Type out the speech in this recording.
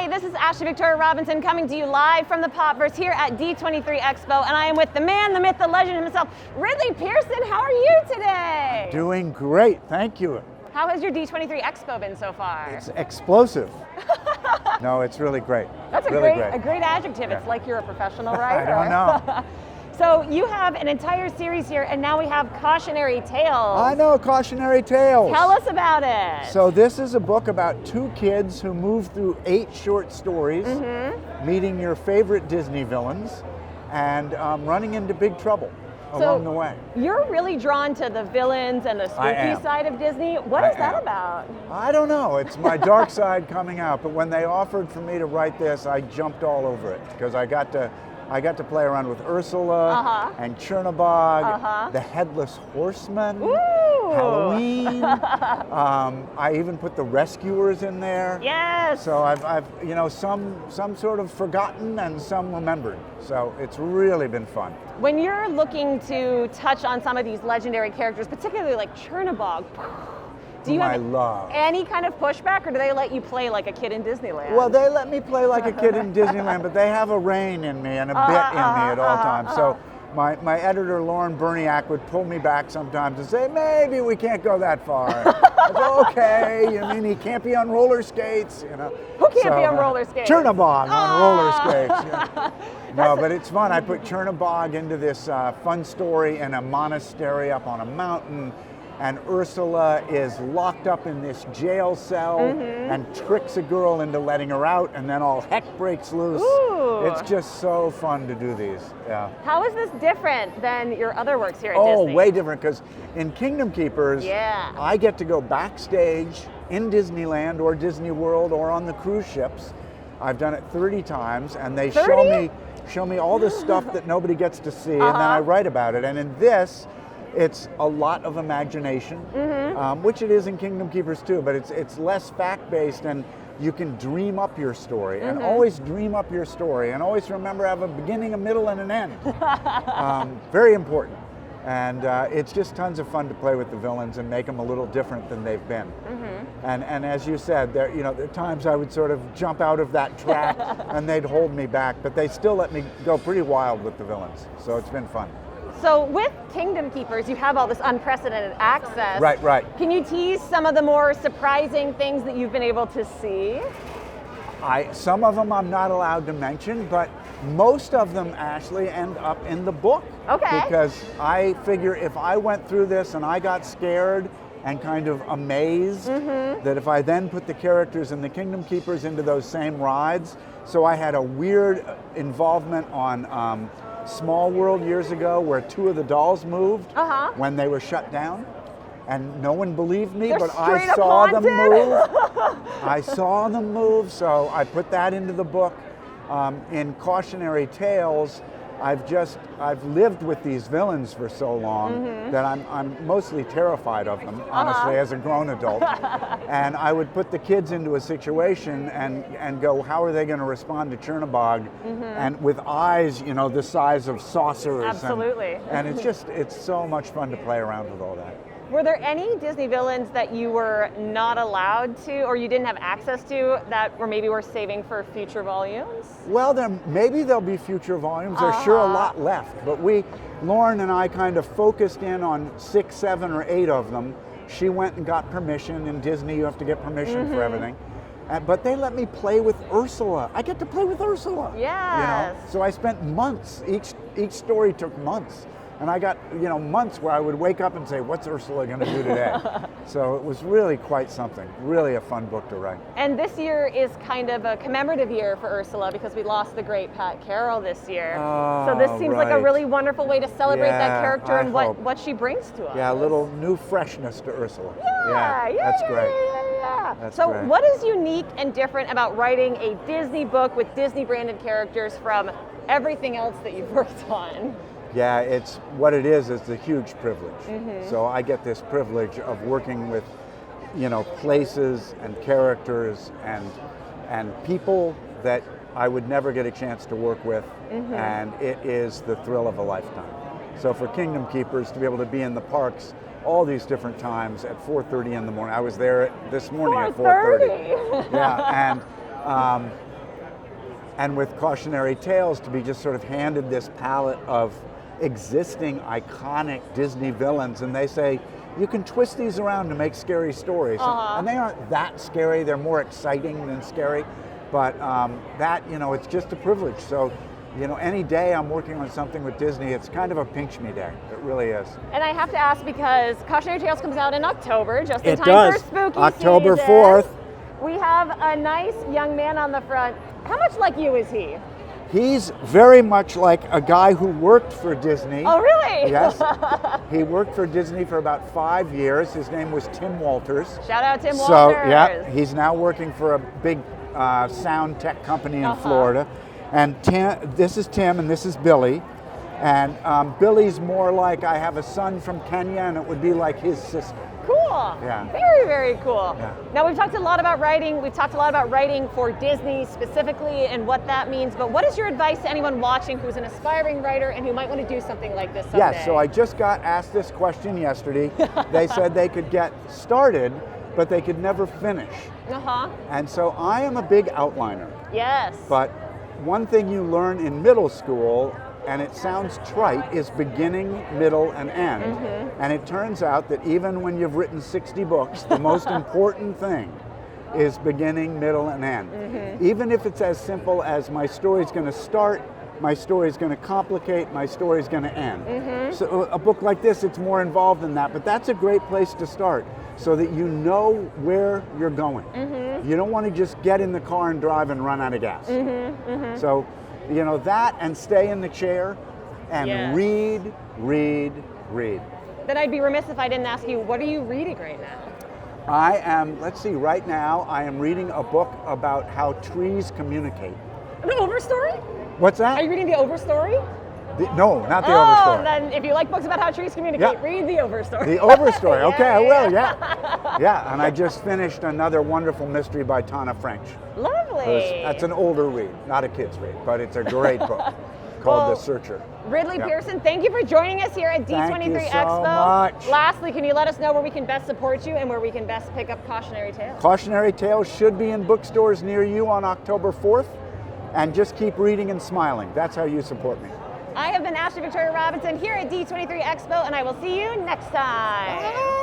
Hi, this is Ashley Victoria Robinson coming to you live from the Popverse here at D23 Expo, and I am with the man, the myth, the legend himself, Ridley Pearson. How are you today? Doing great, thank you. How has your D23 Expo been so far? It's explosive. No, it's really great. That's really a great adjective. Yeah. It's like you're a professional writer. I don't know. So you have an entire series here, and now we have Cautionary Tales. I know, Cautionary Tales. Tell us about it. So this is a book about two kids who move through 8 short stories, meeting your favorite Disney villains, and running into big trouble along the way. You're really drawn to the villains and the spooky side of Disney. What is that about? I don't know. It's my dark side coming out. But when they offered for me to write this, I jumped all over it because I got to play around with Ursula and Chernabog, the Headless Horseman, Halloween. I even put the Rescuers in there. Yes. So I've some sort of forgotten and some remembered. So it's really been fun. When you're looking to touch on some of these legendary characters, particularly like Chernabog, do you have any kind of pushback, or do they let you play like a kid in Disneyland? Well, they let me play like a kid in Disneyland, but they have a rein in me and a bit in me at all times. So my editor, Lauren Berniak, would pull me back sometimes and say, maybe we can't go that far. I go, okay, you mean he can't be on roller skates? You know? Who can't be on roller skates? Chernabog on roller skates. Yeah. No, but it's fun. I put Chernabog into this fun story in a monastery up on a mountain. And Ursula is locked up in this jail cell and tricks a girl into letting her out, and then all heck breaks loose. Ooh. It's just so fun to do these. Yeah. How is this different than your other works here at Disney? Oh, way different, because in Kingdom Keepers, I get to go backstage in Disneyland or Disney World or on the cruise ships. I've done it 30 times, and they show me all the stuff that nobody gets to see, and then I write about it. And in this, it's a lot of imagination, which it is in Kingdom Keepers too, but it's less fact-based, and you can dream up your story, and always dream up your story, and always remember have a beginning, a middle, and an end. Very important. And it's just tons of fun to play with the villains and make them a little different than they've been. And as you said, there are times I would sort of jump out of that track and they'd hold me back, but they still let me go pretty wild with the villains. So it's been fun. So with Kingdom Keepers, you have all this unprecedented access. Right. Can you tease some of the more surprising things that you've been able to see? Some of them I'm not allowed to mention, but most of them, Ashley, end up in the book. Okay. Because I figure if I went through this and I got scared and kind of amazed, that if I then put the characters in the Kingdom Keepers into those same rides, so I had a weird involvement on Small World years ago where 2 of the dolls moved when they were shut down, and no one believed me, but I saw them move. I saw them move, so I put that into the book. In Cautionary Tales, I've lived with these villains for so long that I'm mostly terrified of them, honestly, as a grown adult. And I would put the kids into a situation and go, how are they going to respond to Chernabog? And with eyes, the size of saucers. Absolutely. And it's so much fun to play around with all that. Were there any Disney villains that you were not allowed to, or you didn't have access to, that were maybe worth saving for future volumes? Well, maybe there'll be future volumes. There's sure a lot left, but Lauren and I kind of focused in on 6, 7, or 8 of them. She went and got permission. In Disney, you have to get permission for everything. But they let me play with Ursula. I get to play with Ursula. Yes. So I spent months. Each story took months. And I got, months where I would wake up and say, what's Ursula going to do today? So it was really quite something. Really a fun book to write. And this year is kind of a commemorative year for Ursula because we lost the great Pat Carroll this year. So this seems like a really wonderful way to celebrate that character and what she brings to us. Yeah, a little new freshness to Ursula. Yeah, that's great. That's so great. What is unique and different about writing a Disney book with Disney branded characters from everything else that you've worked on? Yeah, it's what it is a huge privilege. So I get this privilege of working with, places and characters and people that I would never get a chance to work with, and it is the thrill of a lifetime. So for Kingdom Keepers, to be able to be in the parks all these different times at 4:30 in the morning. I was there this morning at 4:30. Yeah, and and with Cautionary Tales to be just sort of handed this palette of existing iconic Disney villains, and they say, you can twist these around to make scary stories. And they aren't that scary, they're more exciting than scary, but that, you know, it's just a privilege. So, you know, any day I'm working on something with Disney, it's kind of a pinch me day. It really is. And I have to ask, because Cautionary Tales comes out in October, just in It time does. for spooky October season. 4th. We have a nice young man on the front. How much like you is he? He's very much like a guy who worked for Disney. Oh, really? Yes. He worked for Disney for about 5 years. His name was Tim Walters. Shout out Tim So, Walters. yeah, he's now working for a big sound tech company in Florida. And this is Tim and this is Billy. And Billy's more like, I have a son from Kenya, and it would be like his sister. Cool. Yeah. Very, very cool. Yeah. Now, we've talked a lot about writing. We've talked a lot about writing for Disney specifically and what that means. But what is your advice to anyone watching who's an aspiring writer and who might want to do something like this someday? Yes, so I just got asked this question yesterday. They said they could get started, but they could never finish. And so I am a big outliner. Yes. But one thing you learn in middle school, and it sounds trite, is beginning, middle, and end. And it turns out that even when you've written 60 books, the most important thing is beginning, middle, and end. Even if it's as simple as my story's going to start, my story's going to complicate, my story's going to end. So a book like this, it's more involved than that, but that's a great place to start so that you know where you're going. You don't want to just get in the car and drive and run out of gas. So, you know, that, and stay in the chair and read. Then I'd be remiss if I didn't ask you, what are you reading right now? I am, let's see, right now I am reading a book about how trees communicate. The Overstory? What's that? Are you reading the Overstory? No, not the Oh, Overstory. then if you like books about how trees communicate, read the Overstory. The Overstory, okay, I will, yeah. And I just finished another wonderful mystery by Tana French. Lovely. That's an older read, not a kid's read, but it's a great book called The Searcher. Ridley Pearson, thank you for joining us here at D23 Thank you so Expo. much. Lastly, can you let us know where we can best support you and where we can best pick up Cautionary Tales? Cautionary Tales should be in bookstores near you on October 4th, and just keep reading and smiling. That's how you support me. I have been Ashley Victoria Robinson here at D23 Expo, and I will see you next time.